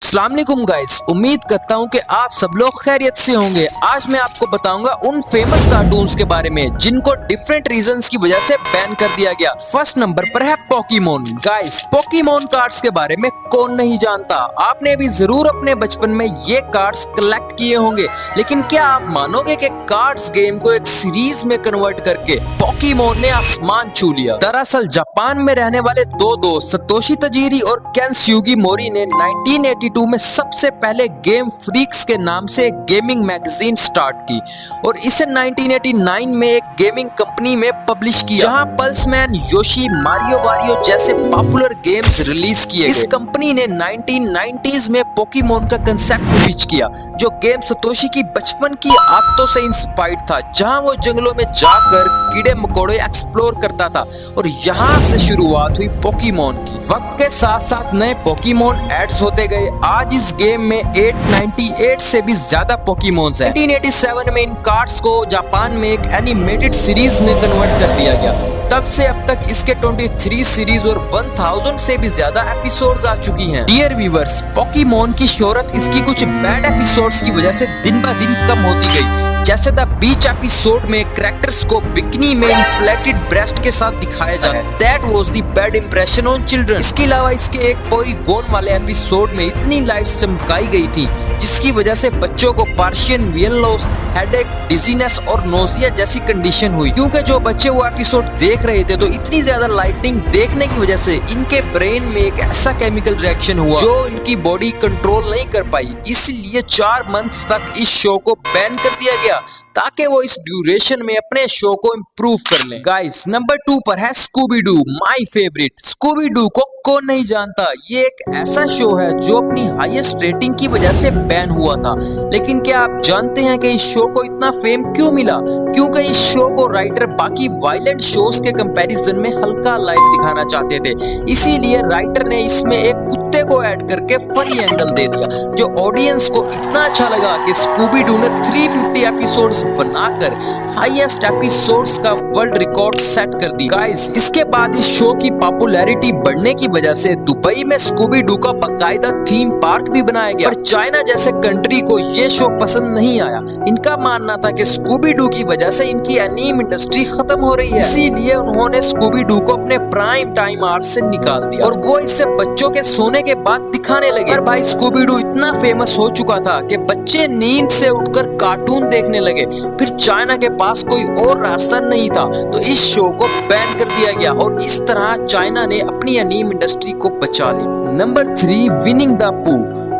अस्सलाम वालेकुम गाइस, उम्मीद करता हूँ कि आप सब लोग खैरियत से होंगे। आज मैं आपको बताऊंगा उन फेमस कार्टून्स के बारे में जिनको डिफरेंट रीजंस की वजह से बैन कर दिया गया। फर्स्ट नंबर पर है पोकेमोन। गाइस, पोकेमोन कार्ड्स के बारे में कौन नहीं जानता। आपने भी जरूर अपने बचपन में ये कार्ड्स कलेक्ट किए होंगे, लेकिन क्या आप मानोगे कि कार्ड्स गेम को एक सीरीज में कन्वर्ट करके पोकेमोन ने आसमान छू लिया। दरअसल जापान में रहने वाले दो दोस्त सतोशी तजीरी और केन सुगीमोरी ने 1982 में सबसे पहले गेम फ्रीक्स के नाम से एक गेमिंग मैगजीन स्टार्ट की और इसे 1989 में एक गेमिंग कंपनी में पब्लिश किया, जहां पल्समैन, योशी, मारियो वारियो जैसे पॉपुलर गेम्स रिलीज किए। इस कंपनी ने 1990s में पोकेमोन का कंसेप्ट पिच किया, जो गेम सतोशी की बचपन की आदतों से इंस्पायर्ड था, जहां वो जंगलों में जाकर कीड़े मकोड़े एक्सप्लोर करता था और यहाँ से शुरुआत हुई पोकेमोन की। वक्त के साथ साथ नए पोकेमोन एड्स होते गए। आज इस गेम में 898 से भी ज्यादा पोकेमोन्स हैं। 1987 में इन कार्ड्स को जापान में एक एनिमेटेड सीरीज में कन्वर्ट कर दिया गया। तब से अब तक इसके 23 सीरीज और 1000 से भी ज्यादा एपिसोड्स आ चुकी हैं। डियर व्यूअर्स, पोकेमोन की शोहरत इसकी कुछ बैड एपिसोड्स की वजह से दिन ब दिन कम होती गई। जैसे द बीच एपिसोड में कैरेक्टर्स को बिकनी में इन्फ्लेटेड ब्रेस्ट के साथ दिखाया जाता है। That was the bad impression on children. इसके अलावा इसके एक पॉलीगॉन वाले एपिसोड में इतनी लाइट्स चमकाई गई थी जिसकी वजह से बच्चों को partial vision loss, headache, dizziness और नोजिया जैसी कंडीशन हुई। क्योंकि जो बच्चे वो एपिसोड देख रहे थे तो इतनी ज्यादा लाइटिंग देखने की वजह से इनके ब्रेन में एक ऐसा केमिकल रिएक्शन हुआ जो इनकी बॉडी कंट्रोल नहीं कर पाई। इसलिए 4 मंथ्स तक इस शो को बैन कर दिया गया ताकि वो इस ड्यूरेशन में अपने शो को इम्प्रूव कर लें। गाइस, नंबर 2 पर है Scooby Doo, my favourite. Scooby Doo को कौन नहीं जानता। ये एक ऐसा शो है जो अपनी हाईएस्ट रेटिंग की वजह से बैन हुआ था, लेकिन क्या आप जानते हैं कि इस शो को इतना फेम क्यों मिला? क्योंकि इस शो को राइटर बाकी वायलेंट शोज के कंपैरिजन में हल्का लाइट दिखाना चाहते थे। इसीलिए राइटर ने इसमें एक कुत्ते को ऐड करके फनी एंगल दे दिया, जो ऑडियंस को इतना अच्छा लगा कि स्कूबी डू ने 350 एपिसोड्स बनाकर हाईएस्ट एपिसोड्स का वर्ल्ड रिकॉर्ड सेट कर दी। गाइस, इसके बाद इस शो की पॉपुलैरिटी बढ़ने की वजह से दुबई में स्कूबी डू का बाकायदा थीम पार्क भी बनाया गया, पर चाइना जैसे कंट्री को ये शो पसंद नहीं आया। इनका मानना था कि स्कूबी डू की वजह से इनकी एनीम इंडस्ट्री खत्म हो रही है, इसीलिए उन्होंने स्कूबी डू को अपने प्राइम टाइम आवर्स से निकाल दिया और वो इसे बच्चों के सोने के बाद दिखाने लगे। पर भाई, स्कूबी डू इतना फेमस हो चुका था कि बच्चे नींद से उठकर कार्टून देखने लगे। फिर चाइना के पास कोई और रास्ता नहीं था तो इस शो को बैन कर दिया गया और इस तरह चाइना ने अपनी एनीम इंडस्ट्री को बचा लिया। नंबर 3, विनिंग द पू।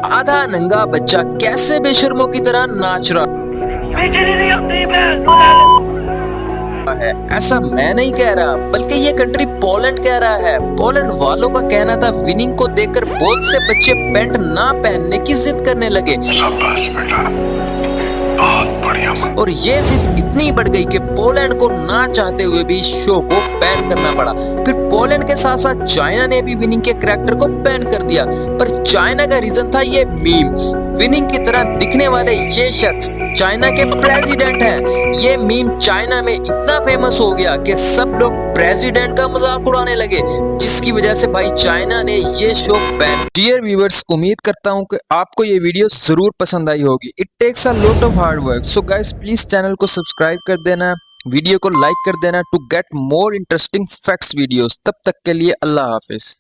आधा नंगा बच्चा कैसे बेशर्मों की तरह नाच रहा है, ऐसा मैं नहीं कह रहा, बल्कि ये कंट्री पोलैंड कह रहा है। पोलैंड वालों का कहना था विनिंग को देखकर बहुत से बच्चे पैंट ना पहनने की जिद करने लगे। शाबाश बेटा, बहुत बढ़िया। और ये जिद इतनी बढ़ गई कि पोलैंड को ना चाहते हुए भी इस शो को बैन करना पड़ा। फिर पोलैंड के साथ साथ चाइना ने भी विनिंग के कैरेक्टर को बैन कर दिया, पर चाइना का रीजन था ये मीम। विनिंग की तरह दिखने वाले ये शख्स चाइना के प्रेसिडेंट हैं। ये मीम चाइना में इतना फेमस हो गया कि सब लोग प्रेसिडेंट का मजाक उड़ाने लगे, जिसकी वजह से भाई चाइना ने ये शो बैन। डियर व्यूअर्स, उम्मीद करता हूँ कि आपको ये वीडियो जरूर पसंद आई होगी। It takes a lot of hard work, so guys please channel को सब्सक्राइब कर देना, वीडियो को लाइक कर देना to get more interesting facts videos. तब तक के लिए अल्लाह हाफिज।